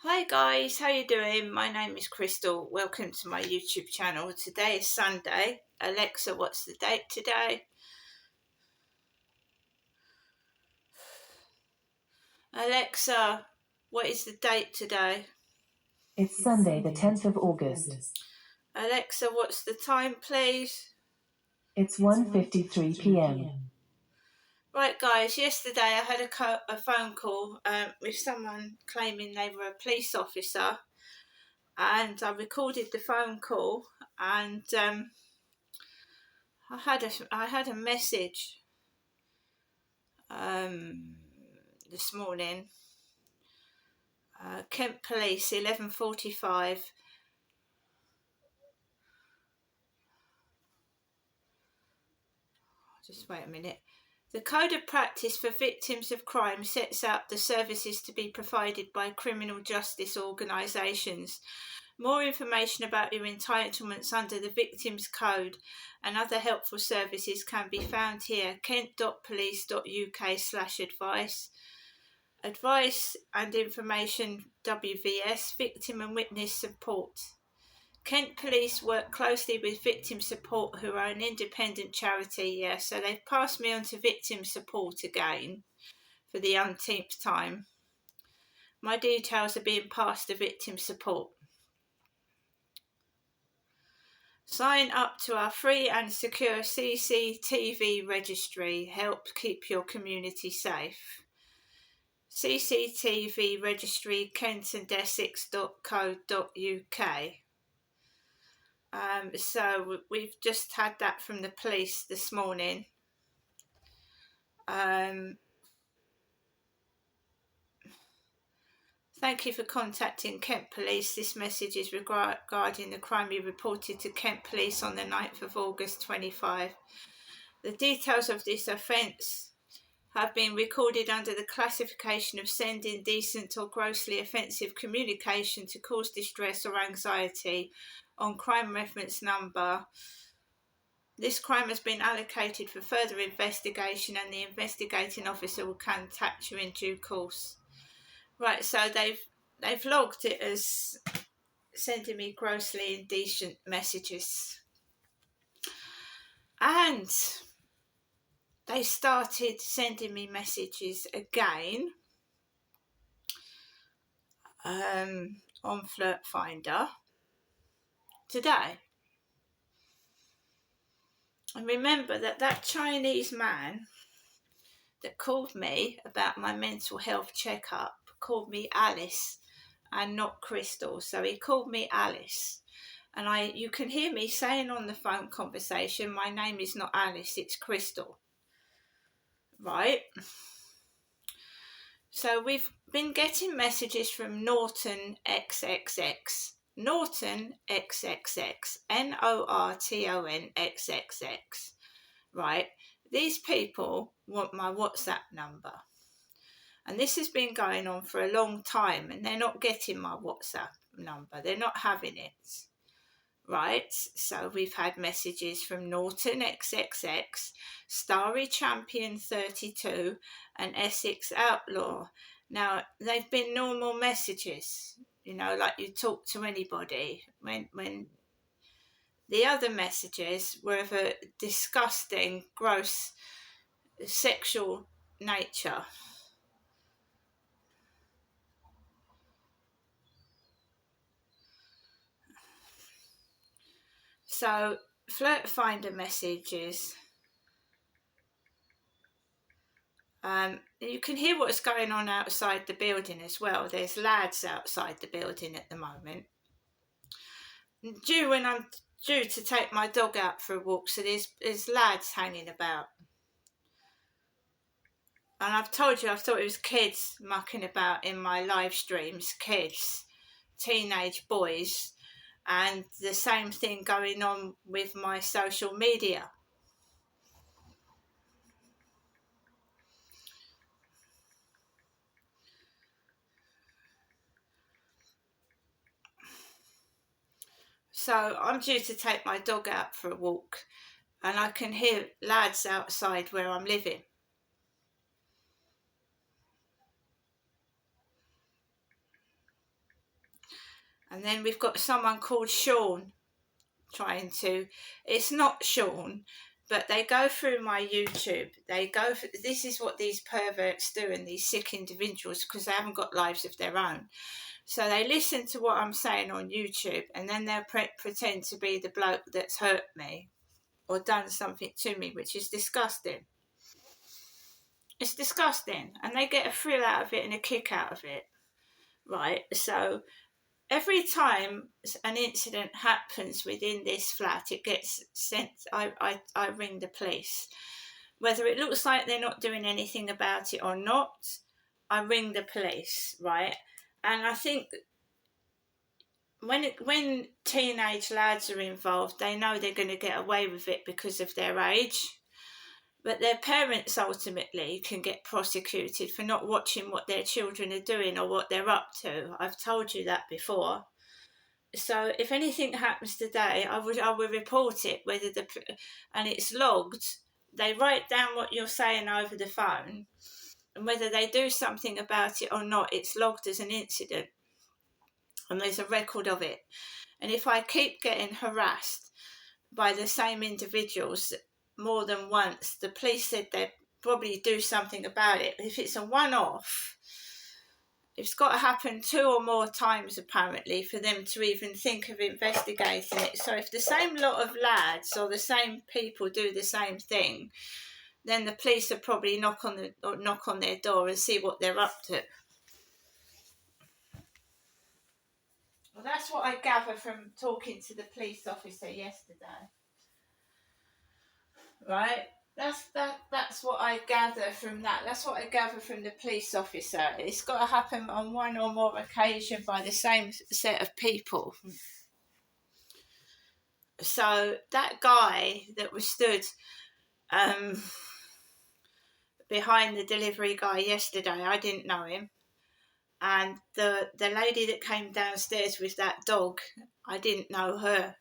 Hi guys, how you doing? My name is Crystal. Welcome to my YouTube channel. Today is Sunday. Alexa, what's the date today? Alexa, what is the date today? It's Sunday, the 10th of August. Alexa, what's the time, please? It's 1:53 p.m. Right guys, yesterday I had a phone call with someone claiming they were a police officer, and I recorded the phone call, and I had a message this morning. Kent Police, 11:45. Just wait a minute. The Code of Practice for Victims of Crime sets out the services to be provided by criminal justice organisations. More information about your entitlements under the Victims Code and other helpful services can be found here, kent.police.uk/advice. Advice and information WVS, Victim and Witness Support. Kent Police work closely with Victim Support, who are an independent charity, so they've passed me on to Victim Support again for the umpteenth time. My details are being passed to Victim Support. Sign up to our free and secure CCTV registry. Help keep your community safe. CCTV registry, kentandessex.co.uk. So we've just had that from the police this morning. Thank you for contacting Kent Police. This message is regarding the crime you reported to Kent Police on the 9th of August 25. The details of this offence have been recorded under the classification of sending indecent or grossly offensive communication to cause distress or anxiety on crime reference number. This crime has been allocated for further investigation, and the investigating officer will contact you in due course. Right, so they've logged it as sending me grossly indecent messages, and they started sending me messages again on Flirt Finder today. And remember that Chinese man that called me about my mental health checkup called me Alice and not Crystal. So he called me Alice. And you can hear me saying on the phone conversation, my name is not Alice, it's Crystal. Right? So we've been getting messages from Norton XXX. Norton XXX. Norton XXX. Right? These people want my WhatsApp number. And this has been going on for a long time, and they're not getting my WhatsApp number. They're not having it. Right? So we've had messages from Norton XXX, Starry Champion 32, and Essex Outlaw. Now, they've been normal messages, like you talk to anybody. When the other messages were of a disgusting, gross, sexual nature. So, Flirt Finder messages. You can hear what's going on outside the building as well. There's lads outside the building at the moment. When I'm due to take my dog out for a walk, so there's lads hanging about. And I've told you, I thought it was kids mucking about in my live streams, kids, teenage boys, and the same thing going on with my social media. So I'm due to take my dog out for a walk, and I can hear lads outside where I'm living. And then we've got someone called Sean trying to, it's not Sean, but they go through my YouTube. This is what these perverts do and these sick individuals, because they haven't got lives of their own. So they listen to what I'm saying on YouTube, and then they'll pretend to be the bloke that's hurt me or done something to me, which is disgusting. It's disgusting, and they get a thrill out of it and a kick out of it, right? So every time an incident happens within this flat, it gets sent. I ring the police. Whether it looks like they're not doing anything about it or not, I ring the police, right? And I think when teenage lads are involved, they know they're going to get away with it because of their age. But their parents ultimately can get prosecuted for not watching what their children are doing or what they're up to. I've told you that before. So if anything happens today, I would report it, and it's logged. They write down what you're saying over the phone, and whether they do something about it or not, it's logged as an incident, and there's a record of it. And if I keep getting harassed by the same individuals more than once, the police said they'd probably do something about it. If it's a one-off, it's got to happen 2 or more times apparently for them to even think of investigating it. So if the same lot of lads or the same people do the same thing, then the police will probably knock on their door and see what they're up to. Well, that's what I gather from talking to the police officer yesterday. Right? That's what I gather from that. That's what I gather from the police officer. It's got to happen on 1 or more occasions by the same set of people. So that guy that was stood behind the delivery guy yesterday, I didn't know him. And the lady that came downstairs with that dog, I didn't know her.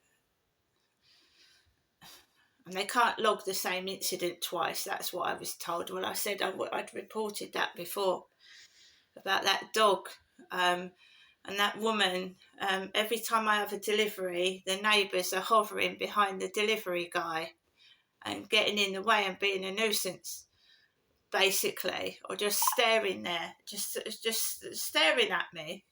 And they can't log the same incident twice. That's what I was told. Well, I said I'd reported that before about that dog and that woman. Every time I have a delivery, the neighbours are hovering behind the delivery guy and getting in the way and being a nuisance, basically, or just staring there, just staring at me,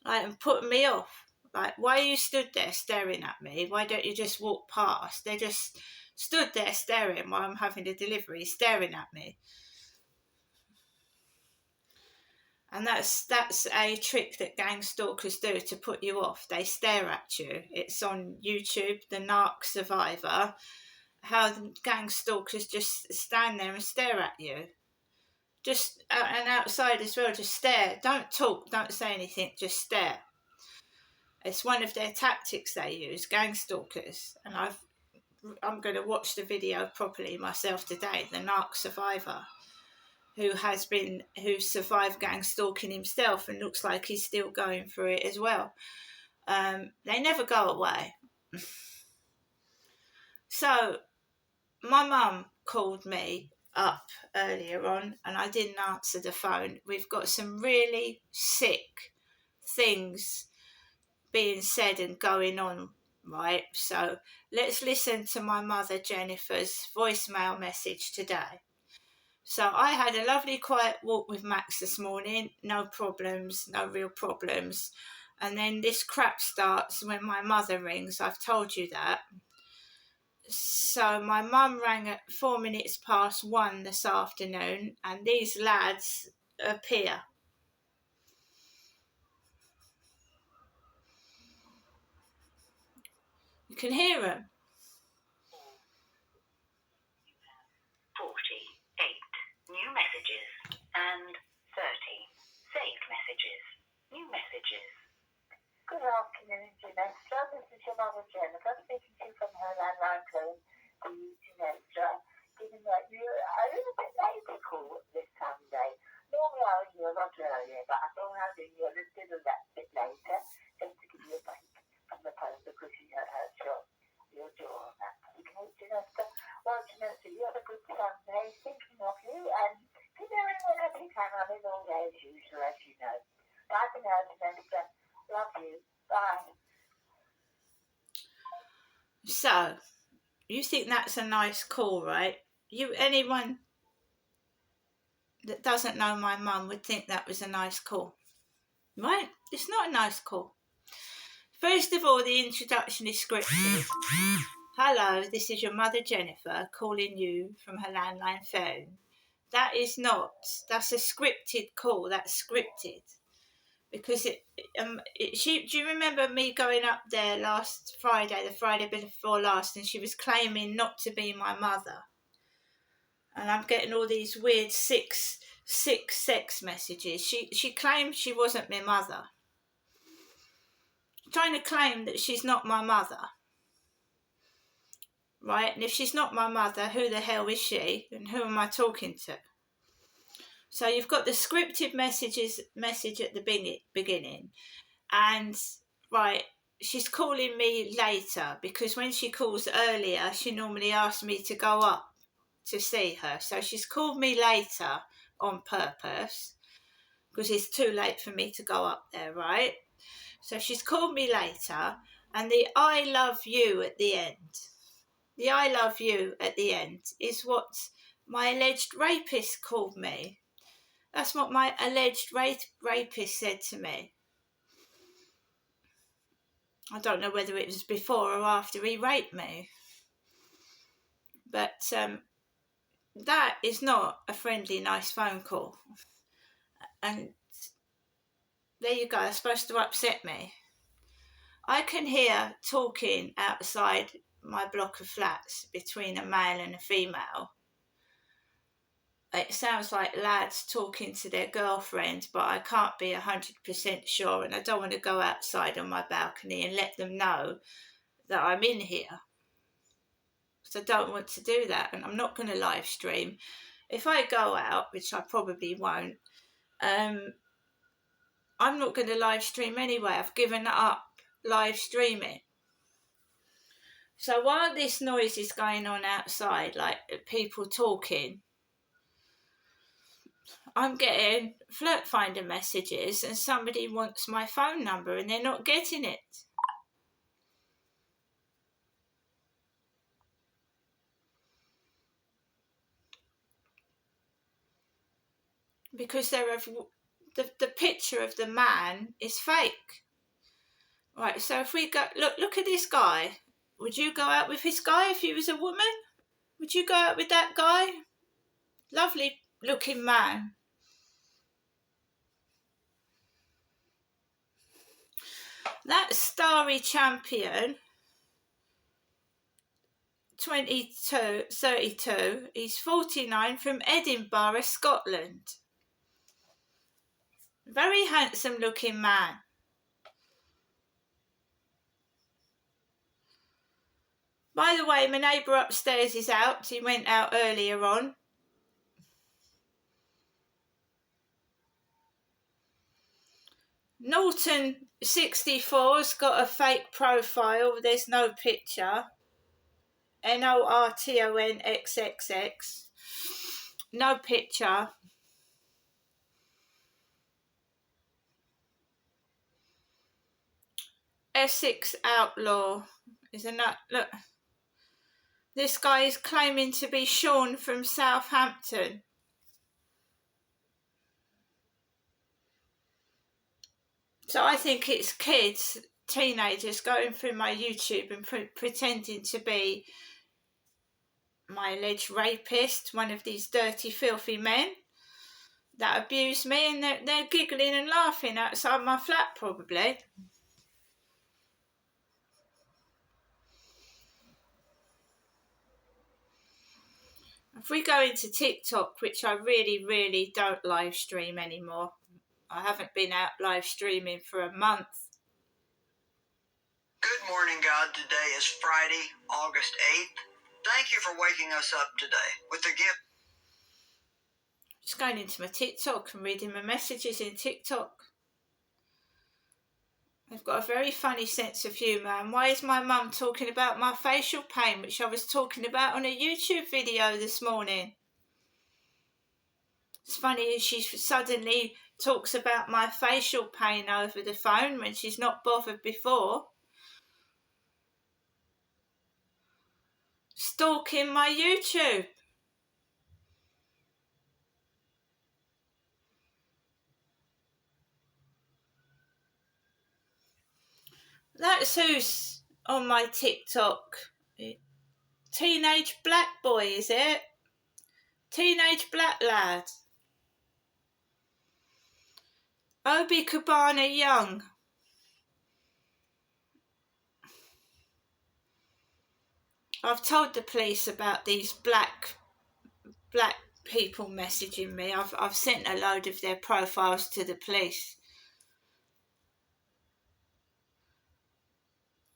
like, and putting me off. Like, why are you stood there staring at me? Why don't you just walk past? They just stood there staring while I'm having a delivery, staring at me. And that's a trick that gang stalkers do to put you off. They stare at you. It's on YouTube, The Narc Survivor, how the gang stalkers just stand there and stare at you. Just, and outside as well, just stare. Don't talk, don't say anything, just stare. It's one of their tactics they use, gang stalkers. And I'm going to watch the video properly myself today, The Narc Survivor, who survived gang stalking himself and looks like he's still going through it as well. They never go away. So my mum called me up earlier on and I didn't answer the phone. We've got some really sick things being said and going on, right? So let's listen to my mother Jennifer's voicemail message today. So I had a lovely quiet walk with Max this morning, no problems, no real problems. And then this crap starts when my mother rings, I've told you that. So my mum rang at 1:04 this afternoon and these lads appear. You can hear them. 48 new messages and 30 saved messages. New messages. Good afternoon, Janessa. This is your mother Jennifer speaking to you from her landline phone to you, Janessa. Given that you're a little bit late to call this Sunday. Normally I would do a lot earlier, but I thought I'd do you a little bit later just to give you a break from the post because you hurt your jaw on that. Okay, Janessa? Well, Janessa, you have a good Sunday. Thinking of you and keep everyone happy. I'm in all day as usual, as you know. Bye for now, Janessa. Love you. Bye. So, you think that's a nice call, right? Anyone that doesn't know my mum would think that was a nice call, right? It's not a nice call. First of all, the introduction is scripted. Hello, this is your mother Jennifer calling you from her landline phone. That's a scripted call. That's scripted. Because do you remember me going up there last Friday, the Friday before last, and she was claiming not to be my mother? And I'm getting all these weird six sex messages. She claimed she wasn't my mother. Trying to claim that she's not my mother. Right? And if she's not my mother, who the hell is she? And who am I talking to? So you've got the scripted message at the beginning. And, right, she's calling me later because when she calls earlier, she normally asks me to go up to see her. So she's called me later on purpose because it's too late for me to go up there, right? So she's called me later, and the I love you at the end. The I love you at the end is what my alleged rapist called me. That's what my alleged rapist said to me. I don't know whether it was before or after he raped me. But that is not a friendly, nice phone call. And there you go, it's supposed to upset me. I can hear talking outside my block of flats between a male and a female. It sounds like lads talking to their girlfriend, but I can't be 100% sure, and I don't want to go outside on my balcony and let them know that I'm in here. So I don't want to do that, and I'm not going to live stream. If I go out, which I probably won't, I'm not going to live stream anyway. I've given up live streaming. So while this noise is going on outside, like people talking, I'm getting Flirt Finder messages and somebody wants my phone number and they're not getting it. Because the picture of the man is fake. Right, so if we go, look at this guy. Would you go out with this guy if you was a woman? Would you go out with that guy? Lovely looking man. That Starry Champion, 32, he's 49, from Edinburgh, Scotland. Very handsome looking man. By the way, my neighbour upstairs is out. He went out earlier on. Norton 64's got a fake profile. There's no picture. NORTONXXX. No picture. Essex Outlaw is a nut. Look. This guy is claiming to be Sean from Southampton. So I think it's kids, teenagers, going through my YouTube and pretending to be my alleged rapist, one of these dirty, filthy men that abuse me, and they're giggling and laughing outside my flat, probably. If we go into TikTok, which I really, really don't live stream anymore. I haven't been out live streaming for a month. Good morning, God. Today is Friday, August 8th. Thank you for waking us up today with the gift. Just going into my TikTok and reading my messages in TikTok. I've got a very funny sense of humour. And why is my mum talking about my facial pain, which I was talking about on a YouTube video this morning? It's funny she suddenly talks about my facial pain over the phone when she's not bothered before. Stalking my YouTube. That's who's on my TikTok. Teenage black boy, is it? Teenage black lad. Obi Kubana Young. I've told the police about these black people messaging me. I've sent a load of their profiles to the police.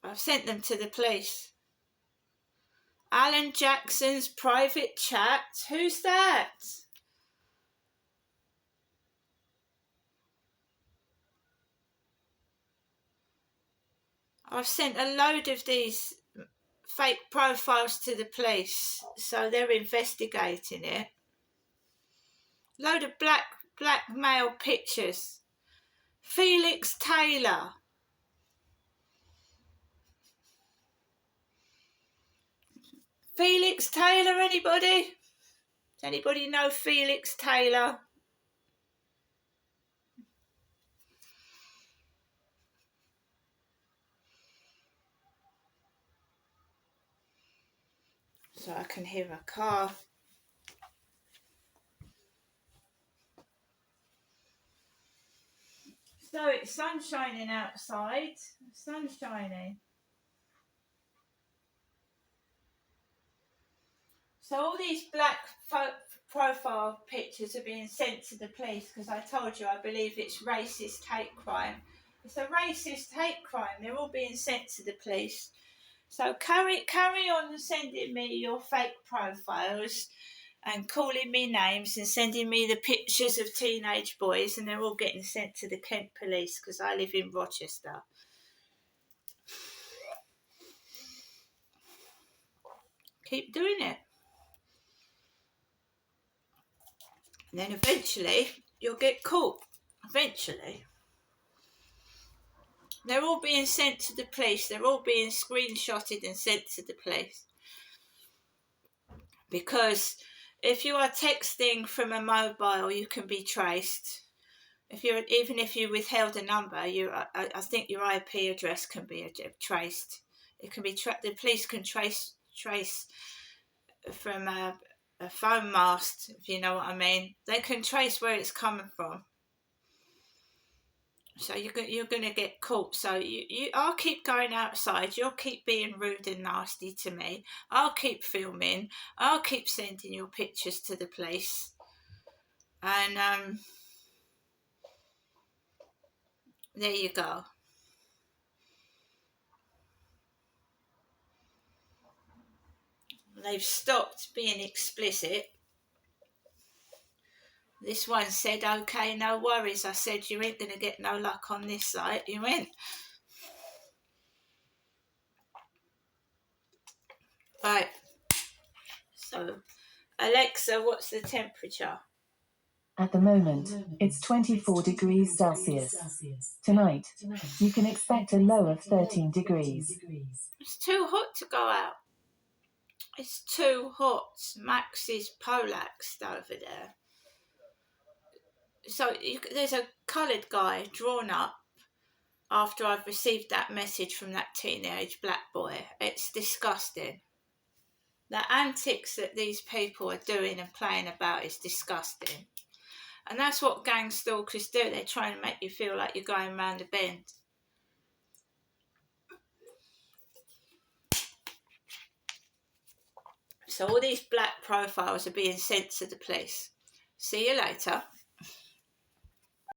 I've sent them to the police. Alan Jackson's private chat. Who's that? I've sent a load of these fake profiles to the police, so they're investigating it. Load of black male pictures. Felix Taylor. Felix Taylor, anybody? Does anybody know Felix Taylor? So I can hear a car. So it's sun shining outside. Sun shining. So all these black profile pictures are being sent to the police because I told you I believe it's racist hate crime. It's a racist hate crime. They're all being sent to the police. So carry on sending me your fake profiles and calling me names and sending me the pictures of teenage boys, and they're all getting sent to the Kent police because I live in Rochester. Keep doing it. And then eventually you'll get caught. Eventually. They're all being sent to the police. They're all being screenshotted and sent to the police. Because if you are texting from a mobile, you can be traced. Even if you withheld a number, I think your IP address can be traced. It can be the police can trace from a phone mast, if you know what I mean. They can trace where it's coming from. So you're going to get caught. So I'll keep going outside. You'll keep being rude and nasty to me. I'll keep filming. I'll keep sending your pictures to the police. And there you go. They've stopped being explicit. This one said, okay, no worries. I said, you ain't going to get no luck on this site. You ain't. Right. So, Alexa, what's the temperature? At the moment, it's 24 degrees Celsius. Tonight, you can expect a low of 13 degrees. It's too hot to go out. It's too hot. Max is polaxed over there. So there's a coloured guy drawn up after I've received that message from that teenage black boy. It's disgusting. The antics that these people are doing and playing about is disgusting. And that's what gang stalkers do. They're trying to make you feel like you're going round a bend. So all these black profiles are being sent to the police. See you later.